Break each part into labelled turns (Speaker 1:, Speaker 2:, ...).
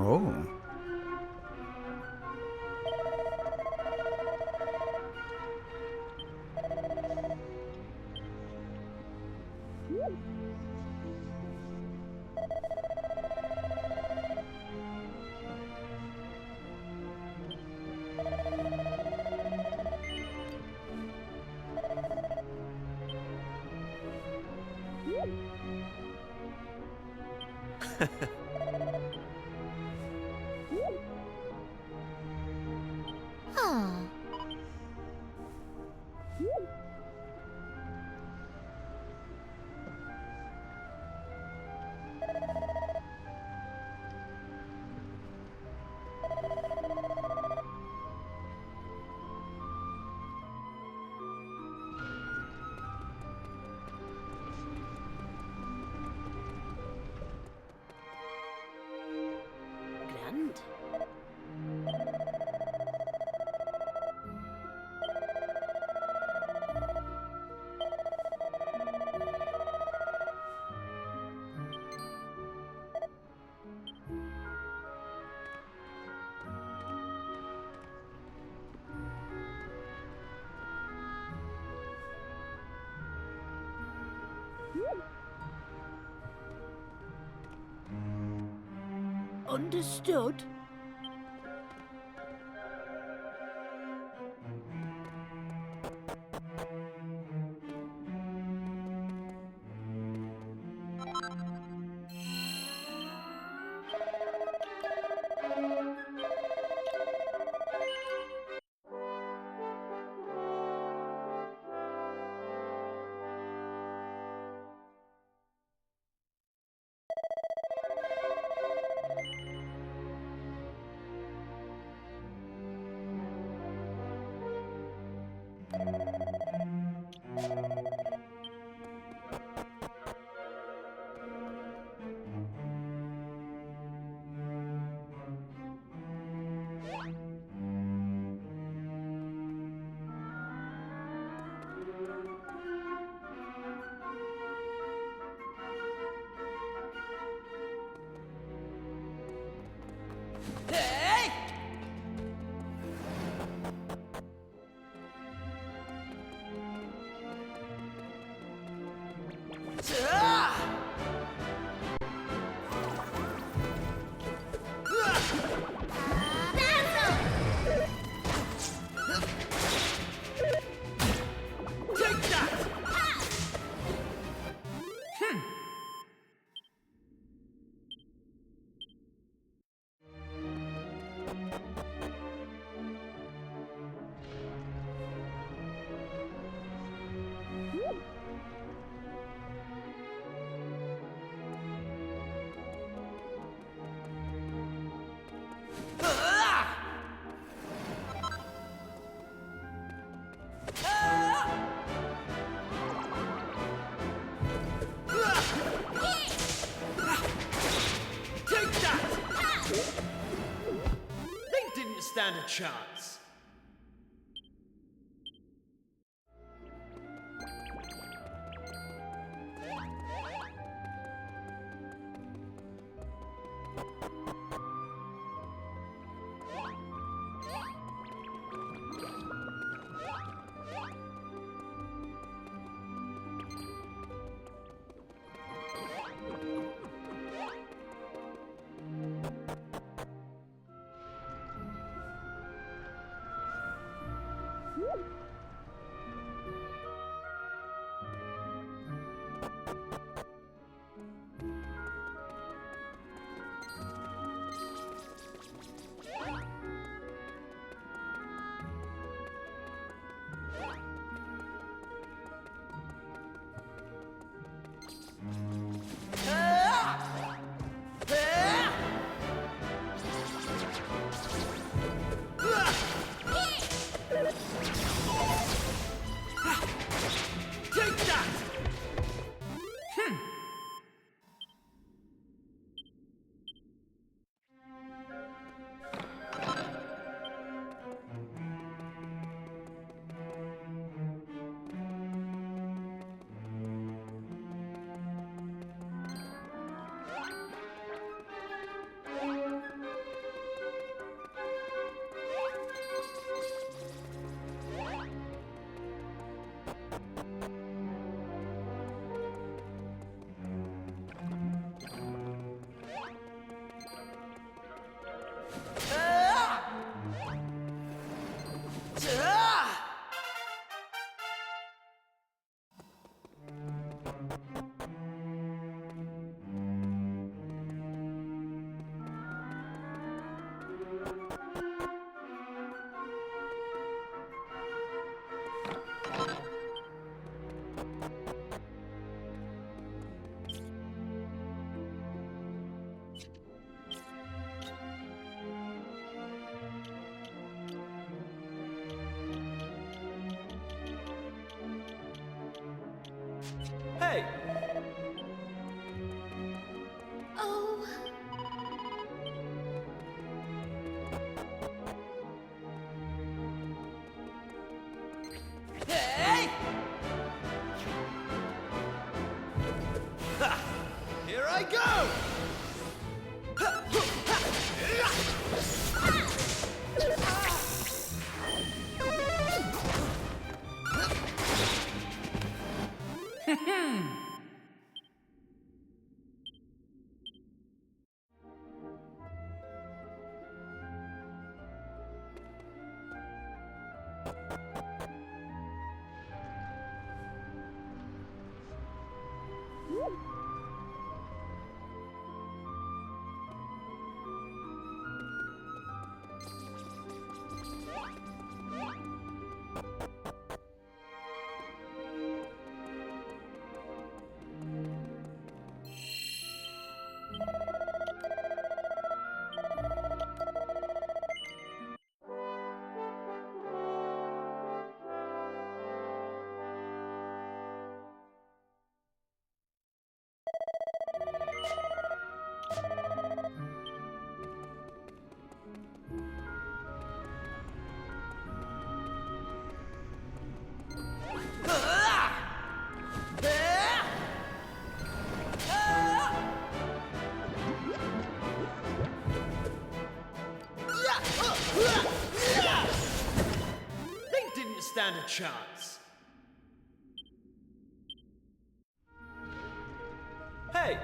Speaker 1: Oh.
Speaker 2: Huh. Grand. Understood.
Speaker 3: Stand a chance. Hey! Ha! Here I go! They didn't stand a chance. Hey!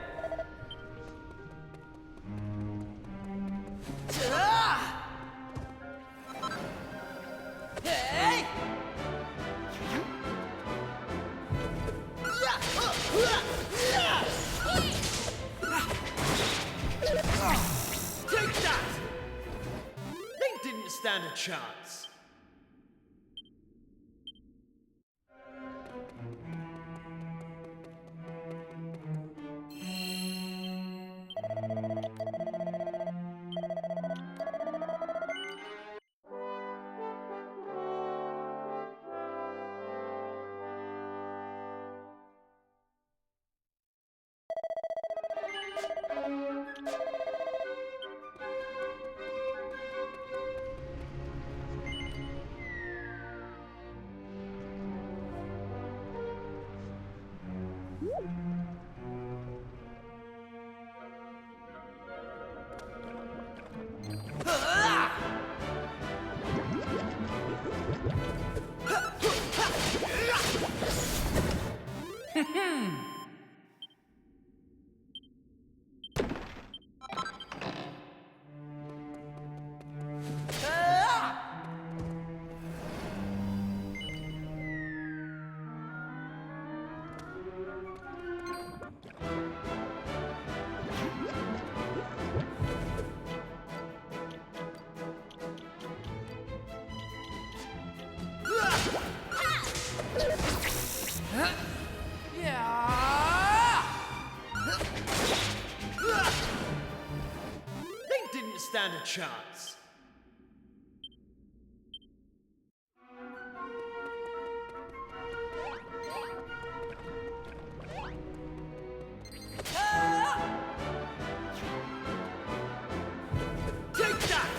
Speaker 3: Hey! Take that! They didn't stand a chance. They didn't stand a chance. Take that!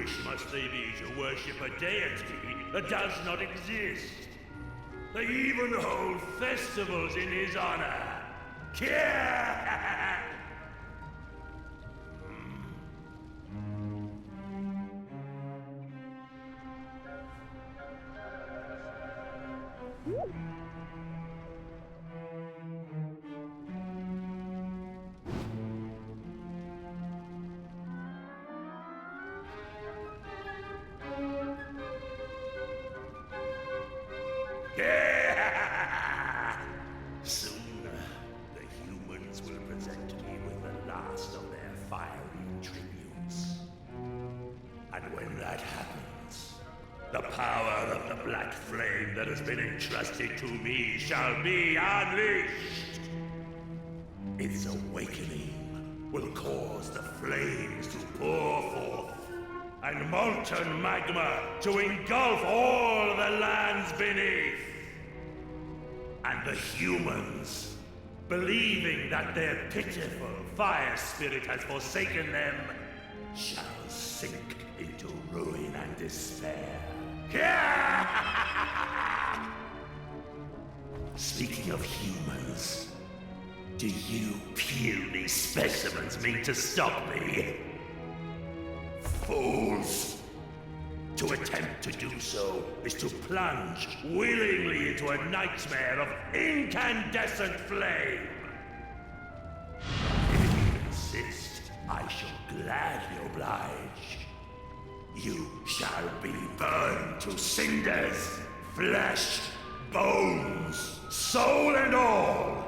Speaker 1: foolish must they be to worship a deity that does not exist? They even hold festivals in his honor. Soon, the humans will present me with the last of their fiery tributes. And when that happens, the power of the black flame that has been entrusted to me shall be unleashed. Its awakening will cause the flames to pour forth, and molten magma to engulf all the lands beneath. And the humans, believing that their pitiful fire spirit has forsaken them, shall sink into ruin and despair. Speaking of humans, do you puny specimens mean to stop me? Fools! To attempt to do so is to plunge willingly into a nightmare of incandescent flame. If you insist, I shall gladly oblige. You shall be burned to cinders, flesh, bones, soul and all.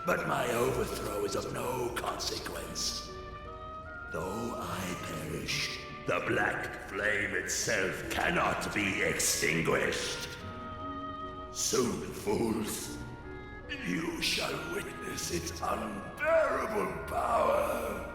Speaker 1: But my overthrow is of no consequence. Though I perish, the black flame itself cannot be extinguished. Soon, fools, you shall witness its unbearable power.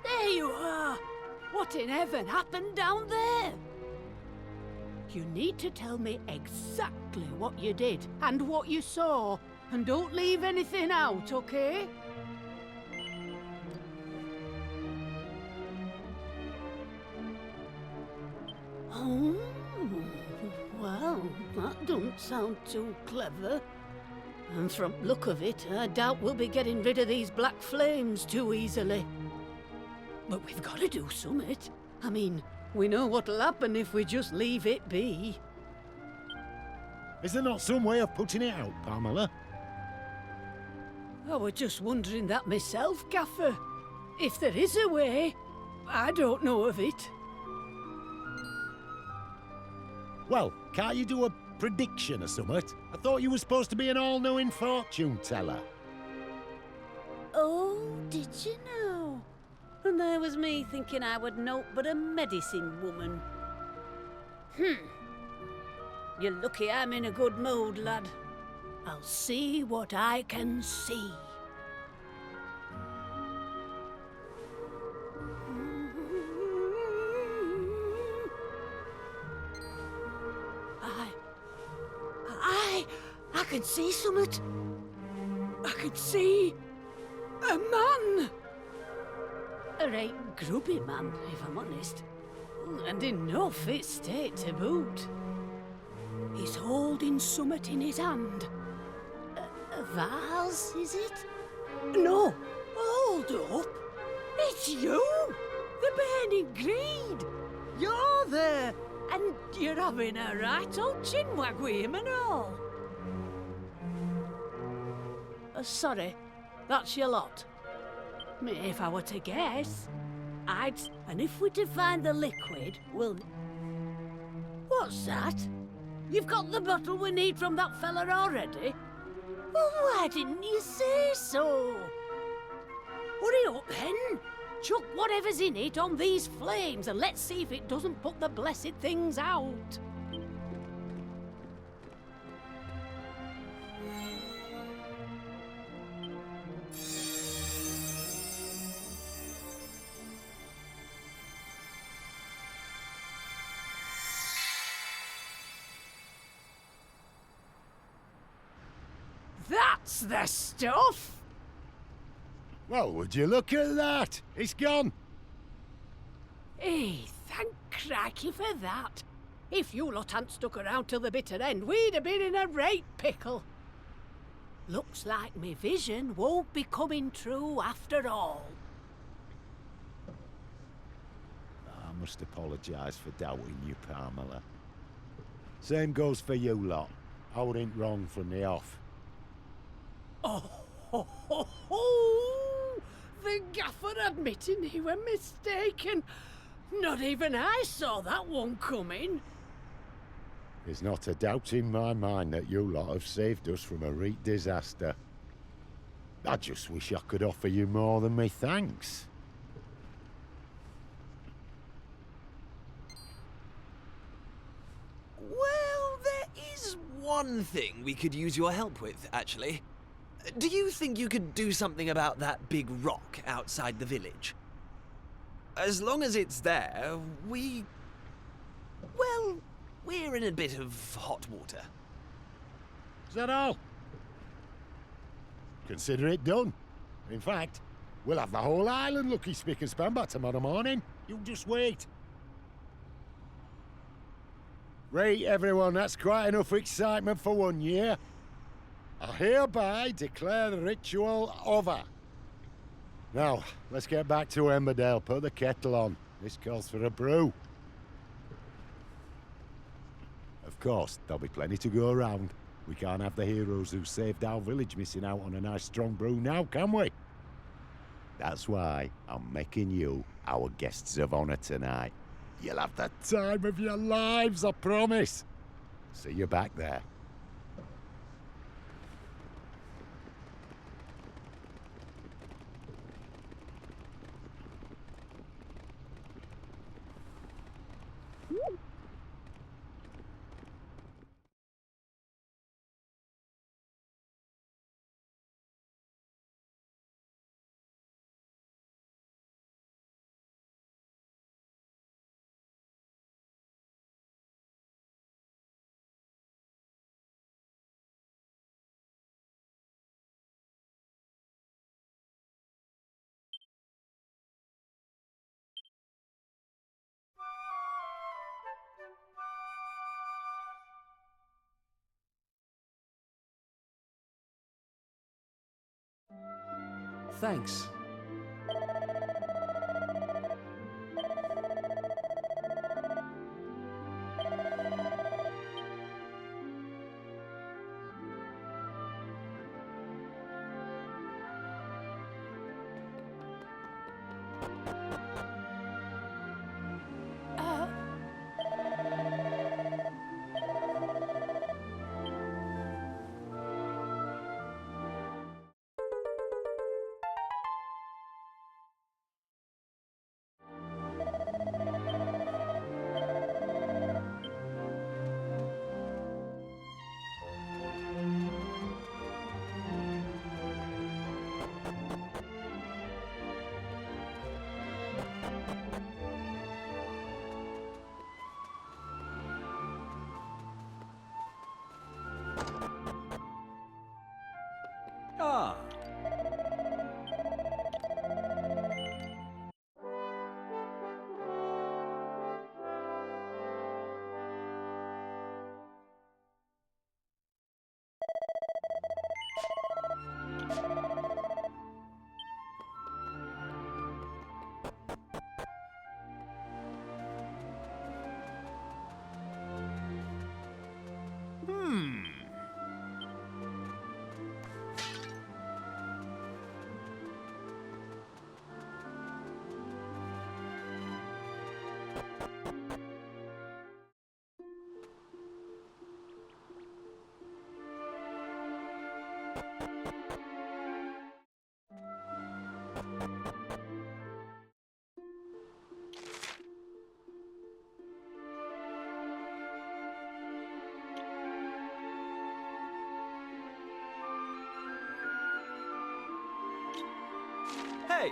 Speaker 2: There you are! What in heaven happened down there? You need to tell me exactly what you did and what you saw. And don't leave anything out, okay? Oh, well, that don't sound too clever. And from look of it, I doubt we'll be getting rid of these black flames too easily. But we've got to do something. I mean, we know what'll happen if we just leave it be.
Speaker 4: Is there not some way of putting it out, Pamela?
Speaker 2: I was just wondering that myself, Gaffer. If there is a way, I don't know of it.
Speaker 4: Well, can't you do a prediction or something? I thought you were supposed to be an all-knowing fortune teller.
Speaker 2: Oh, did you know? And there was me thinking I would note but a medicine woman. You're lucky I'm in a good mood, lad. I'll see what I can see. I can see summit. I can see a man. A right grubby man, if I'm honest. And in no fit state to boot. He's holding summit in his hand. A vase, is it? No, hold up. It's you, the burning greed. You're there, and you're having a right old chinwag with him and all. Sorry, that's your lot. If I were to guess, I'd... And if we to find the liquid, we'll... What's that? You've got the bottle we need from that fella already? Well, why didn't you say so? Hurry up, then. Chuck whatever's in it on these flames and let's see if it doesn't put the blessed things out. That's the stuff!
Speaker 4: Well, would you look at that? It's gone.
Speaker 2: Hey, thank crikey for that. If you lot hadn't stuck around till the bitter end, we'd have been in a right pickle. Looks like me vision won't be coming true after all.
Speaker 4: I must apologise for doubting you, Pamela. Same goes for you lot. I wasn't wrong from the off.
Speaker 2: Oh, ho, ho, ho! The gaffer admitting he were mistaken. Not even I saw that one coming.
Speaker 4: There's not a doubt in my mind that you lot have saved us from a real disaster. I just wish I could offer you more than me thanks.
Speaker 3: Well, there is one thing we could use your help with, actually. Do you think you could do something about that big rock outside the village? As long as it's there, well, we're in a bit of hot water.
Speaker 4: Is that all? Consider it done. In fact, we'll have the whole island lucky spick and span by tomorrow morning. You just wait. Right, everyone, that's quite enough excitement for 1 year. I hereby declare the ritual over. Now, let's get back to Emmerdale. Put the kettle on. This calls for a brew. Of course, there'll be plenty to go around. We can't have the heroes who saved our village missing out on a nice strong brew now, can we? That's why I'm making you our guests of honor tonight. You'll have the time of your lives, I promise. See you back there.
Speaker 5: Thanks. Ah. Hey!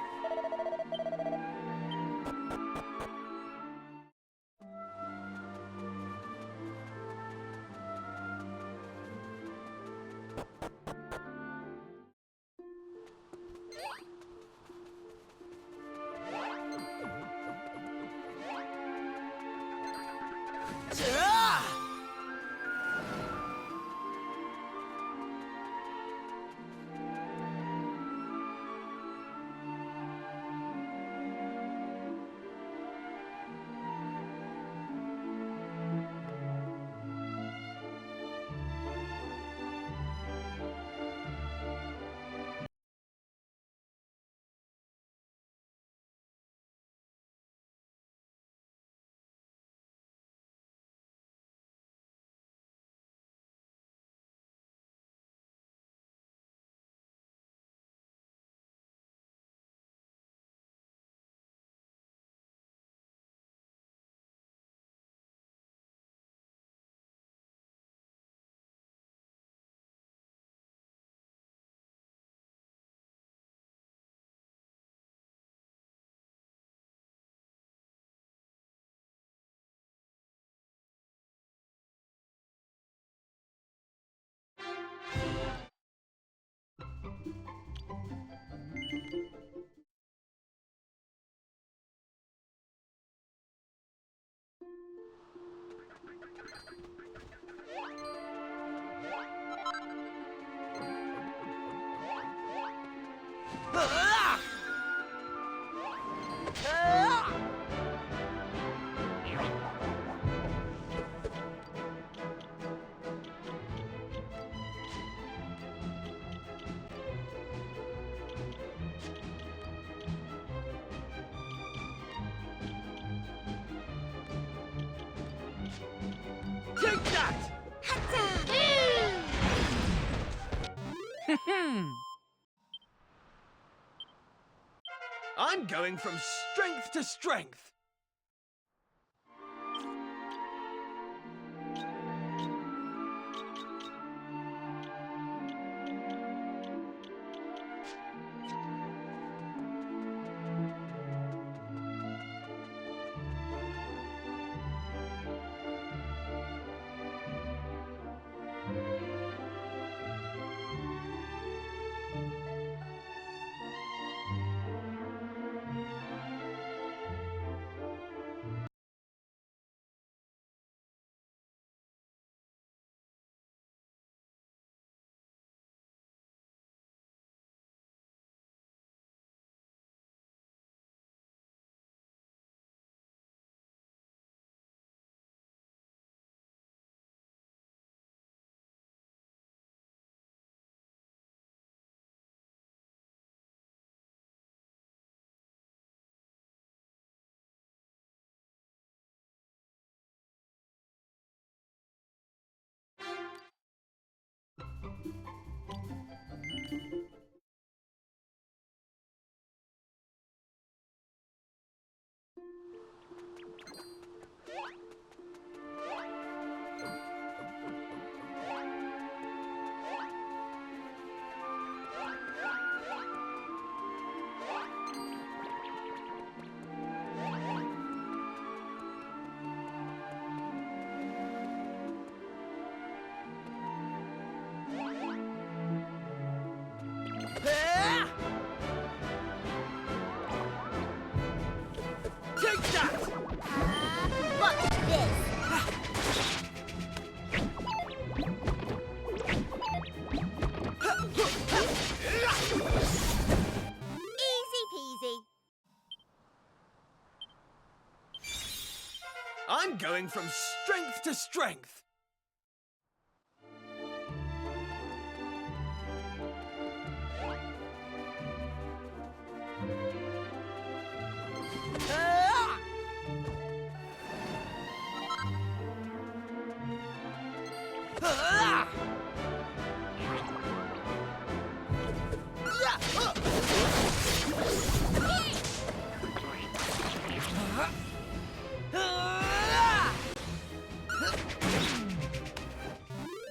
Speaker 3: Take that! I'm going from strength to strength. Take that!
Speaker 6: Watch this! Easy peasy.
Speaker 3: I'm going from strength to strength.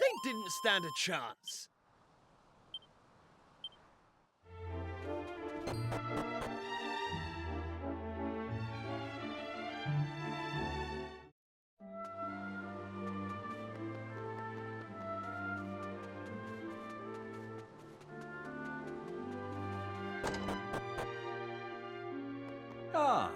Speaker 3: They didn't stand a chance.
Speaker 5: Ah.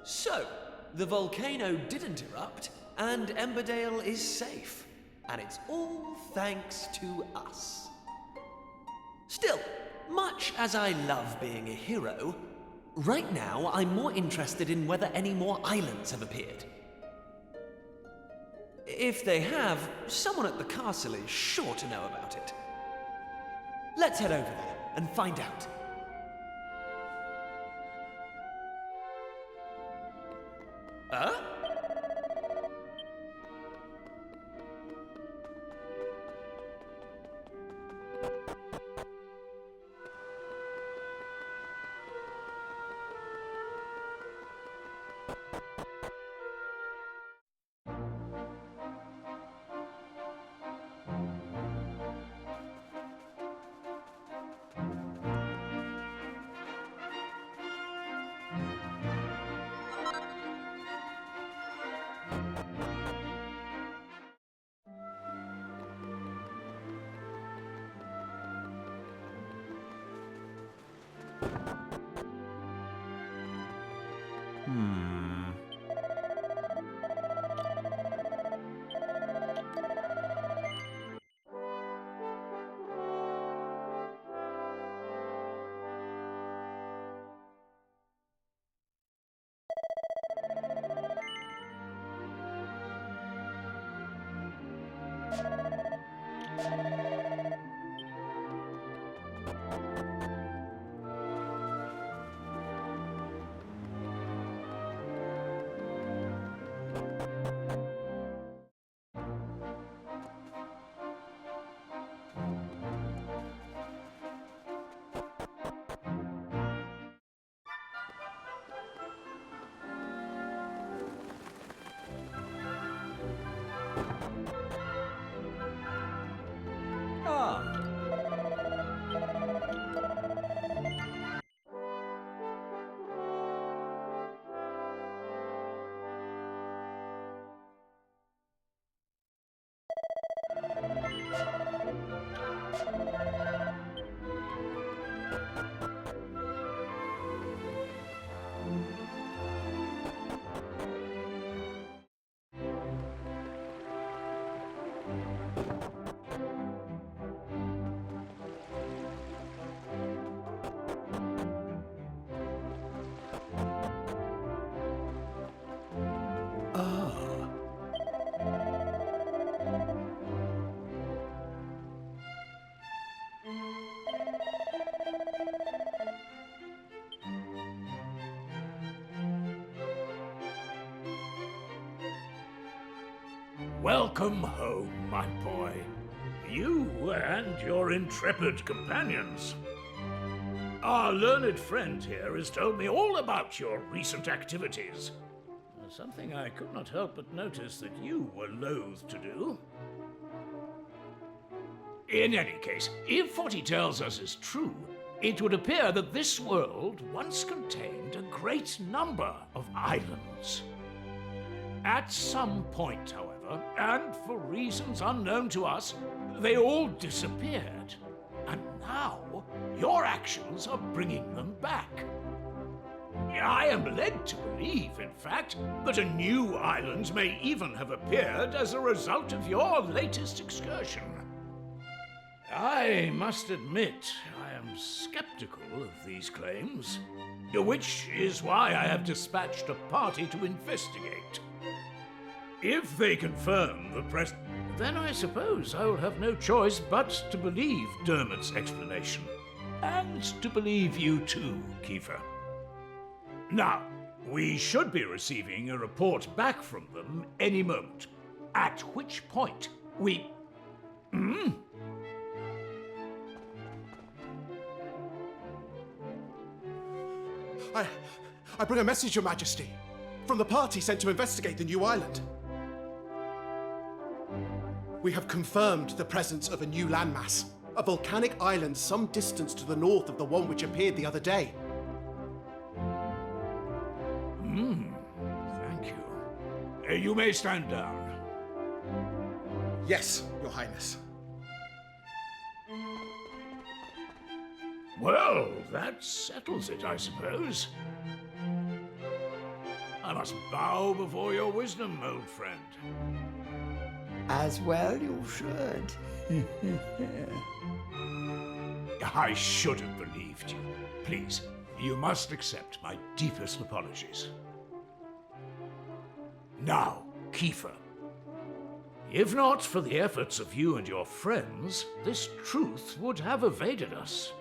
Speaker 3: So, the volcano didn't erupt, and Emberdale is safe. And it's all thanks to us. Still, much as I love being a hero, right now I'm more interested in whether any more islands have appeared. If they have, someone at the castle is sure to know about it. Let's head over there. and find out. Huh?
Speaker 5: Ah.
Speaker 1: Welcome home, my boy. You and your intrepid companions. Our learned friend here has told me all about your recent activities. Something I could not help but notice that you were loath to do. In any case, if what he tells us is true, it would appear that this world once contained a great number of islands. At some point, however, and for reasons unknown to us, they all disappeared. And now, your actions are bringing them back. I am led to believe, in fact, that a new island may even have appeared as a result of your latest excursion. I must admit, I am skeptical of these claims, which is why I have dispatched a party to investigate. If they confirm the present, then I suppose I will have no choice but to believe Dermot's explanation. And to believe you too, Kiefer. Now, we should be receiving a report back from them any moment, at which point we...
Speaker 7: I bring a message, Your Majesty, from the party sent to investigate the new island. We have confirmed the presence of a new landmass, a volcanic island some distance to the north of the one which appeared the other day.
Speaker 1: Thank you. You may stand down.
Speaker 7: Yes, Your Highness.
Speaker 1: Well, that settles it, I suppose. I must bow before your wisdom, old friend.
Speaker 8: As well you should.
Speaker 1: I should have believed you. Please, you must accept my deepest apologies. Now, Kiefer. If not for the efforts of you and your friends, this truth would have evaded us.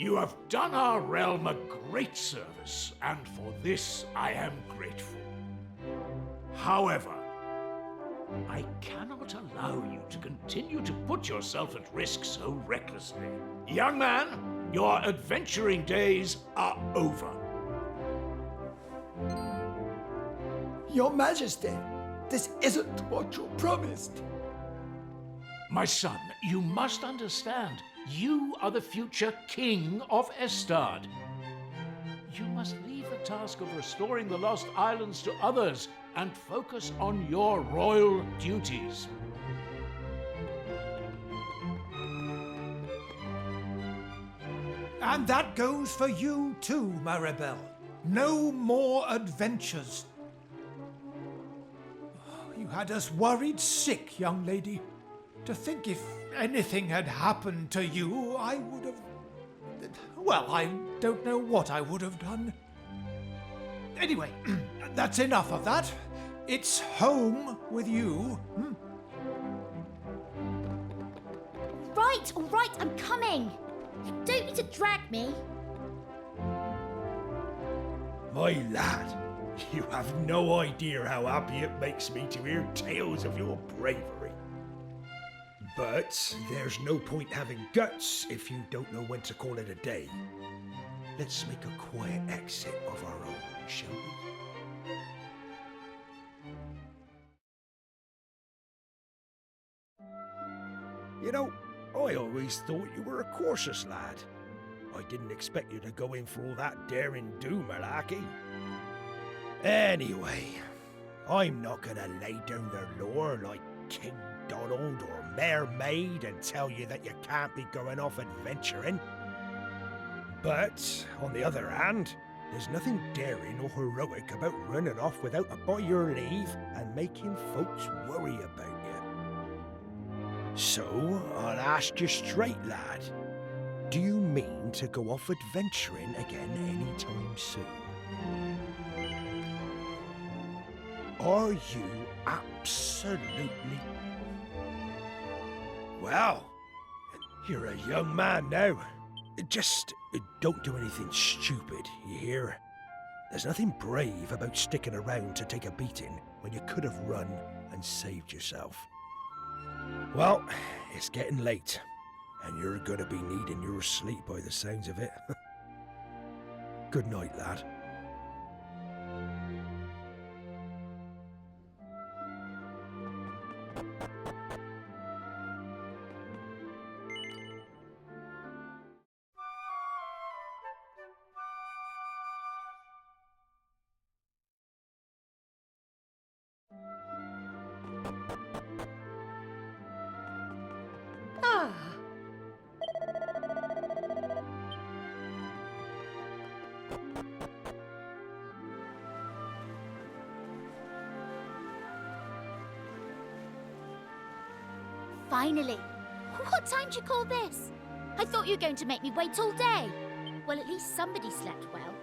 Speaker 9: You have done our realm a great service, and for this I am grateful. However, I cannot allow you to continue to put yourself at risk so recklessly. Young man, your adventuring days are over.
Speaker 8: Your Majesty, this isn't what you promised.
Speaker 9: My son, you must understand, you are the future king of Estard. You must leave the task of restoring the Lost Islands to others and focus on your royal duties.
Speaker 10: And that goes for you too, Maribel. No more adventures. You had us worried sick, young lady. To think if anything had happened to you, I would have... Well, I don't know what I would have done. Anyway, that's enough of that. It's home with you.
Speaker 6: All right, I'm coming. You don't need to drag me.
Speaker 11: My lad, you have no idea how happy it makes me to hear tales of your bravery. But there's no point having guts if you don't know when to call it a day. Let's make a quiet exit of our own, shall we? You know, I always thought you were a cautious lad. I didn't expect you to go in for all that daring-do malarkey. Anyway, I'm not gonna lay down the law like King Donald or Mare Maid and tell you that you can't be going off adventuring. But, on the other hand, there's nothing daring or heroic about running off without a by your leave and making folks worry about you. So, I'll ask you straight, lad. Do you mean to go off adventuring again anytime soon? Are you absolutely... Well, you're a young man now. Just don't do anything stupid, you hear? There's nothing brave about sticking around to take a beating when you could have run and saved yourself. Well, it's getting late, and you're gonna be needing your sleep by the sounds of it. Good night, lad.
Speaker 2: Ah,
Speaker 6: Finally. What time do you call this? I thought you were going to make me wait all day. Well, at least somebody slept well.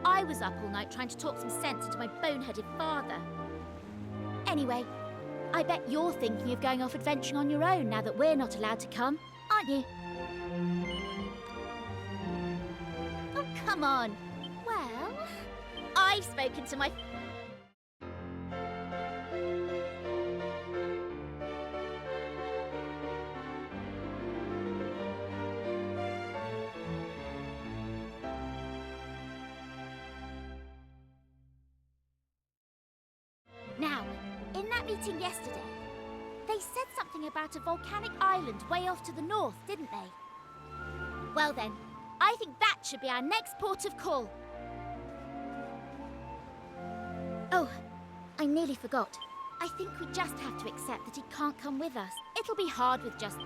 Speaker 6: I was up all night trying to talk some sense into my boneheaded father. Anyway, I bet you're thinking of going off adventuring on your own now that we're not allowed to come, aren't you? Oh, come on. Well, I've spoken to my... Now, in that meeting yesterday, they said something about a volcanic island way off to the north, didn't they? Well then, I think that should be our next port of call. Oh, I nearly forgot. I think we just have to accept that he can't come with us. It'll be hard with just...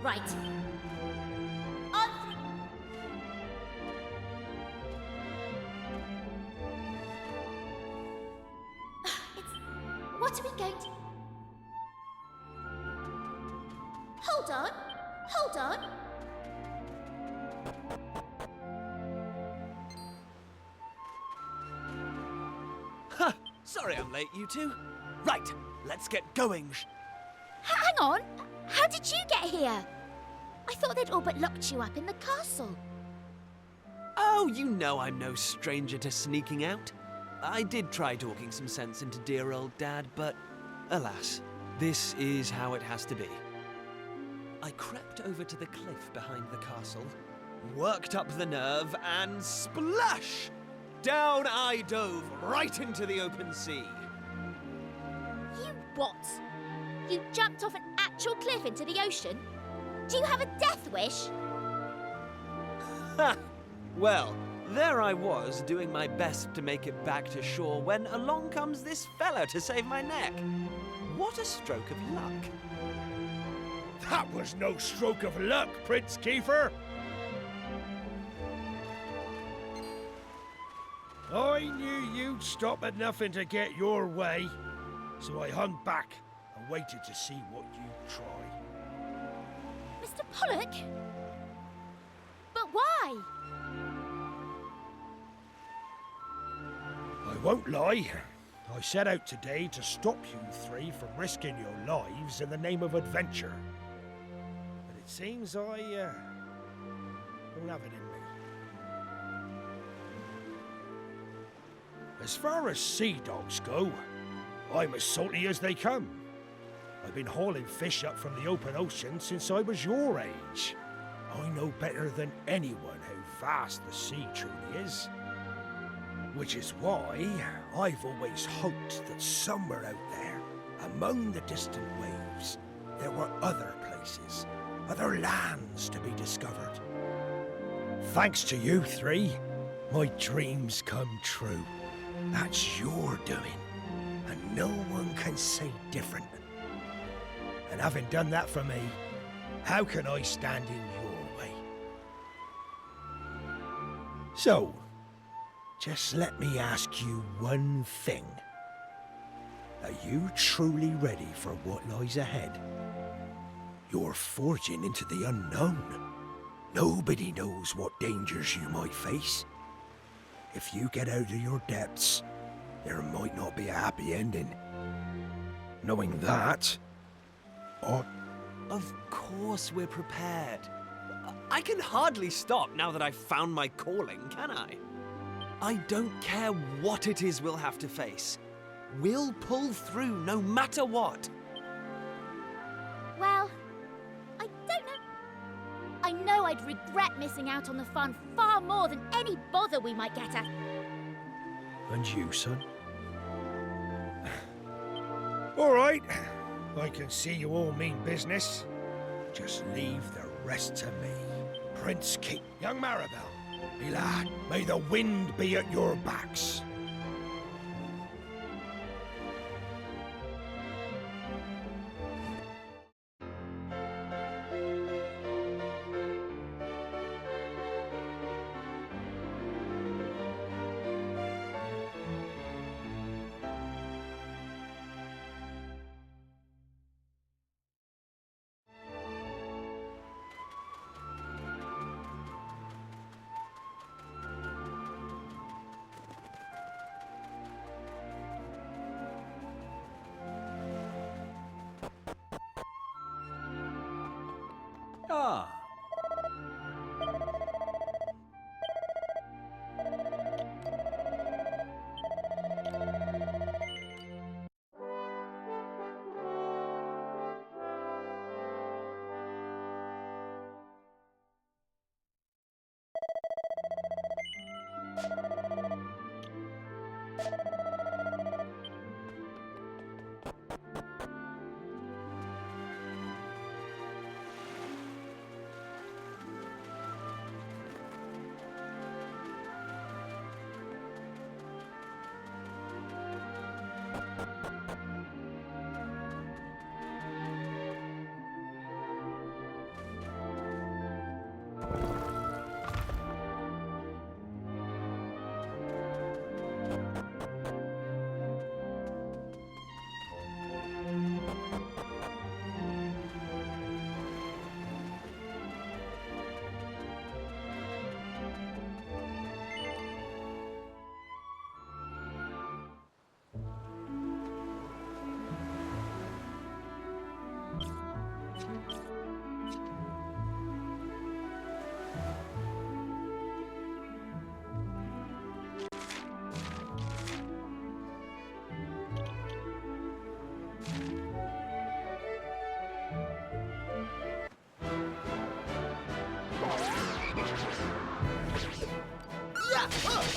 Speaker 6: Right. On What are we going to... Hold on. Hold on.
Speaker 3: Ha! Sorry I'm late, you two. Right, let's get going.
Speaker 6: Hang on. How did you get here? I thought they'd all but locked you up in the castle.
Speaker 3: Oh, you know I'm no stranger to sneaking out. I did try talking some sense into dear old Dad, but alas, this is how it has to be. I crept over to the cliff behind the castle, worked up the nerve, and splash! Down I dove, right into the open sea.
Speaker 6: You what? You jumped off an actual cliff into the ocean? Do you have a death wish?
Speaker 3: Ha! Well, there I was, doing my best to make it back to shore when along comes this fella to save my neck. What a stroke of luck.
Speaker 11: That was no stroke of luck, Prince Kiefer. I knew you'd stop at nothing to get your way, so I hung back and waited to see what you'd try.
Speaker 6: Mr. Pollock? But why?
Speaker 11: I won't lie. I set out today to stop you three from risking your lives in the name of adventure. But it seems I don't have it in me. As far as sea dogs go, I'm as salty as they come. I've been hauling fish up from the open ocean since I was your age. I know better than anyone how vast the sea truly is. Which is why I've always hoped that somewhere out there, among the distant waves, there were other places, other lands to be discovered. Thanks to you three, my dreams come true. That's your doing, and no one can say different. And having done that for me, how can I stand in your way? So, just let me ask you one thing. Are you truly ready for what lies ahead? You're forging into the unknown. Nobody knows what dangers you might face. If you get out of your depths, there might not be a happy ending. Knowing that,
Speaker 3: Of course we're prepared. I can hardly stop now that I've found my calling, can I? I don't care what it is we'll have to face. We'll pull through no matter what.
Speaker 6: Well, I don't know. I know I'd regret missing out on the fun far more than any bother we might get at.
Speaker 11: and you, son? All right. I can see you all mean business. Just leave the rest to me. Prince King, young Maribel, me lad, may the wind be at your backs.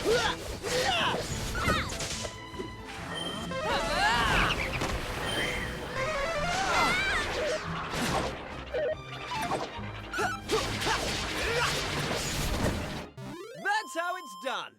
Speaker 3: That's how it's done.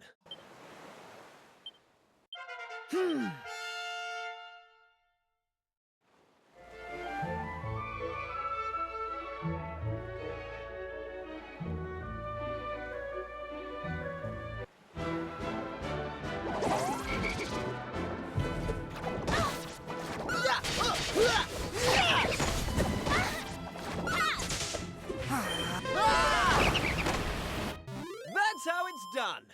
Speaker 3: That's how it's done.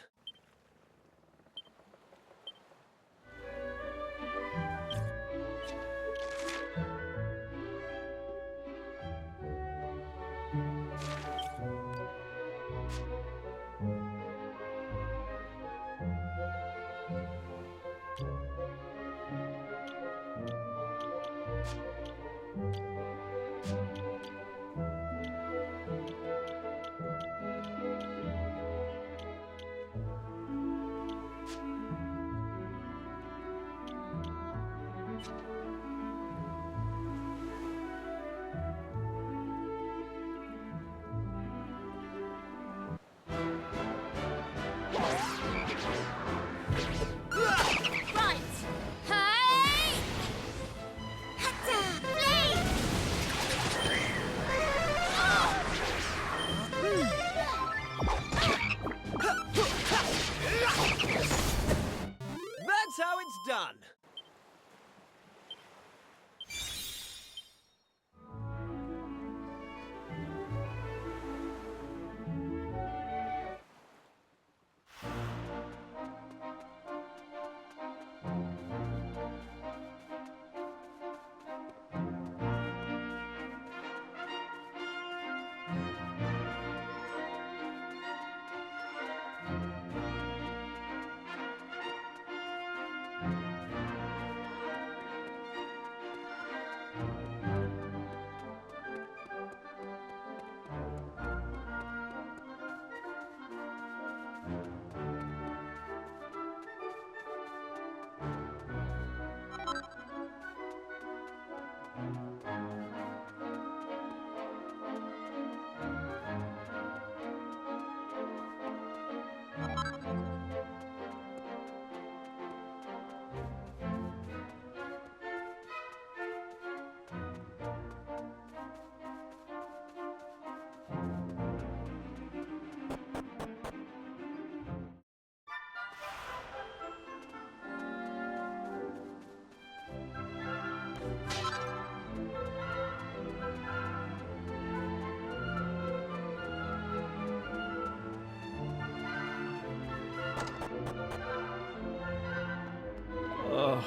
Speaker 6: Right. Hey! Hatta! Flee!
Speaker 3: That's how it's done.
Speaker 6: Oh.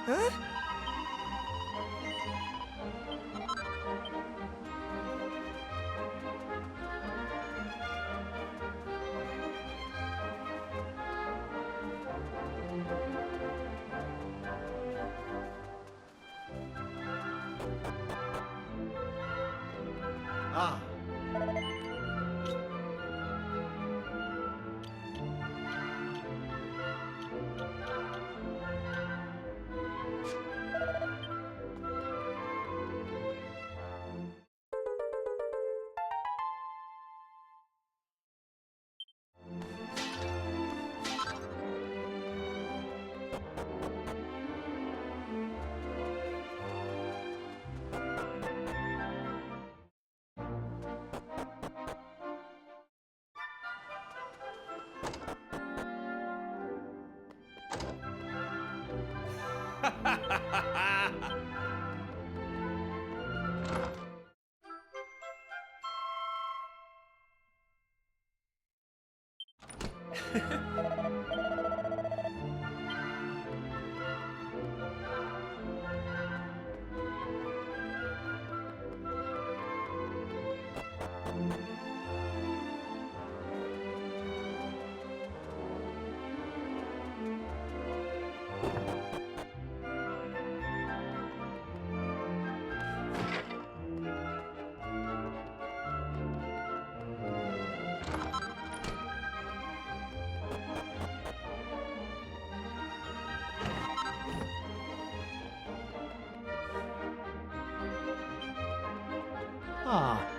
Speaker 3: Huh? Ah.
Speaker 10: Ah.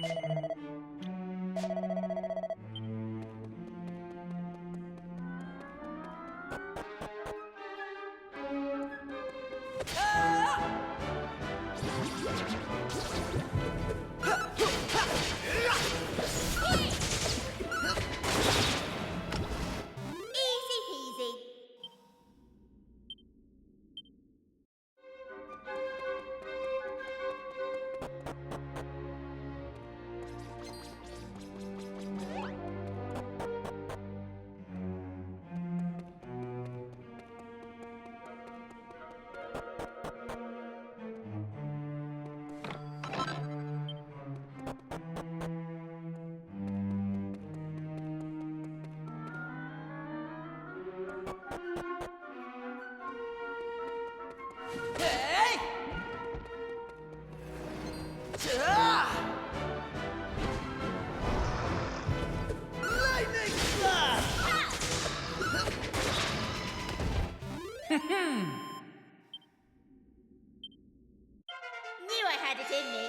Speaker 6: Easy peasy.
Speaker 3: Hey! Ah! Lightning slash!
Speaker 6: Knew I had it in me.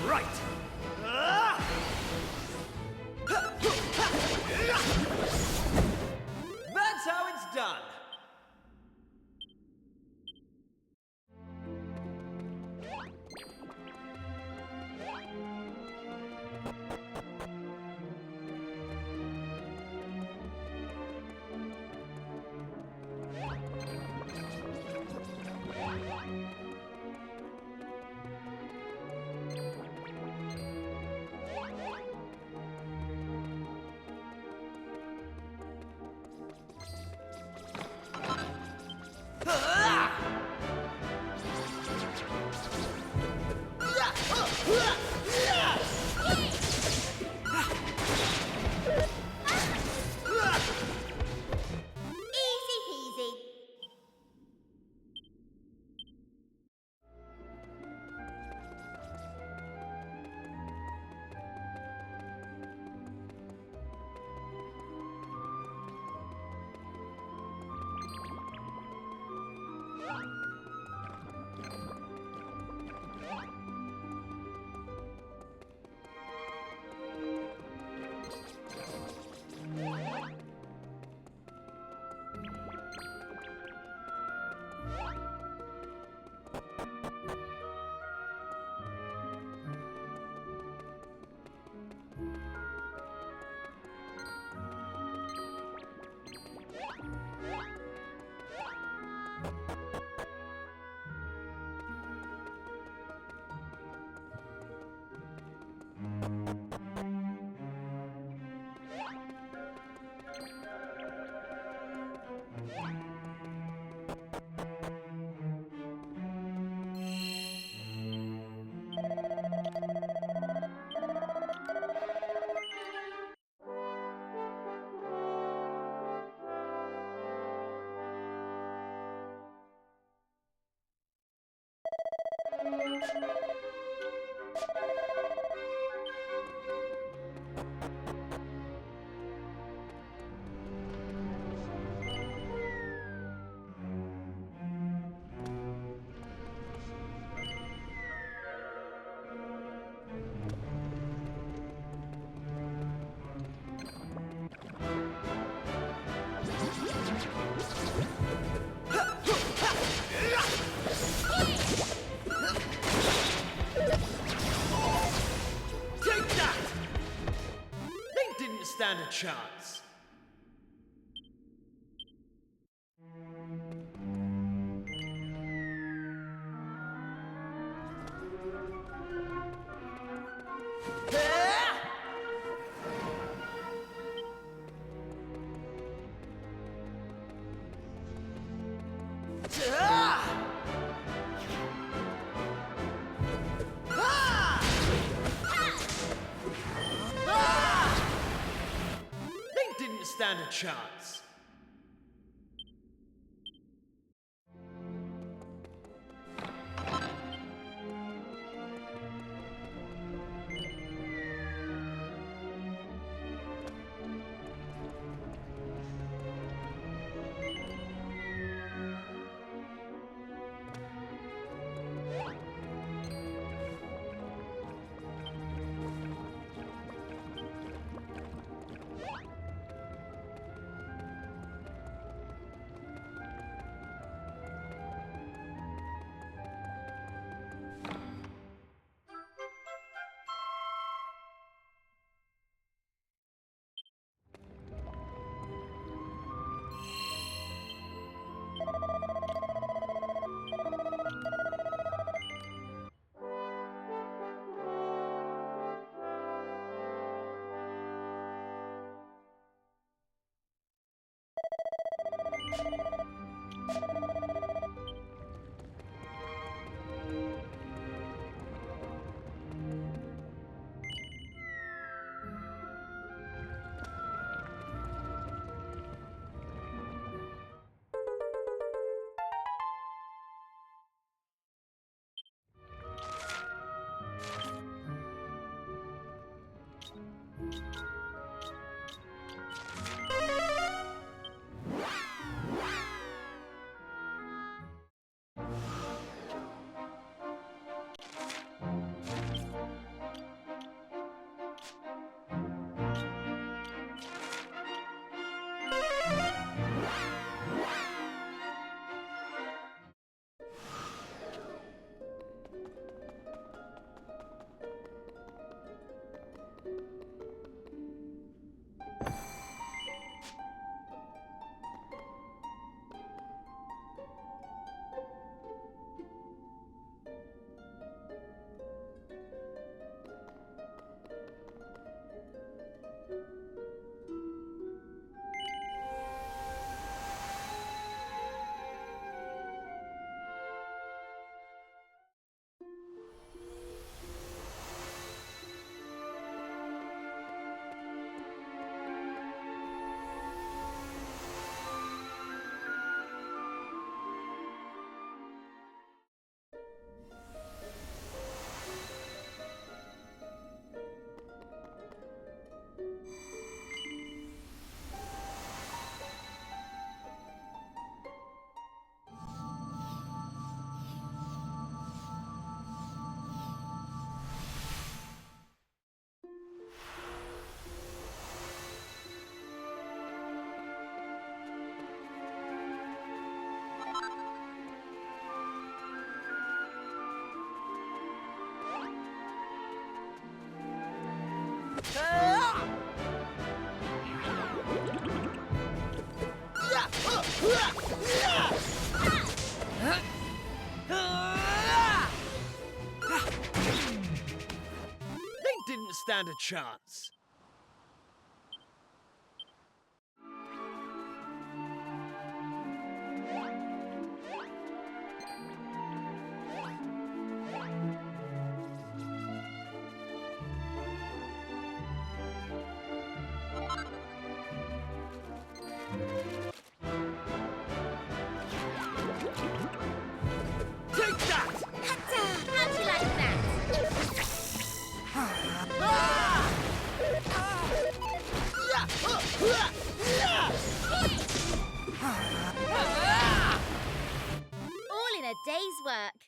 Speaker 3: Right! Ah! That's how it's done!
Speaker 6: Easy peasy.
Speaker 3: Take that! They didn't stand a chance. They didn't stand a chance. They didn't stand a chance. Take that!
Speaker 6: How'd you like that? All in a day's work.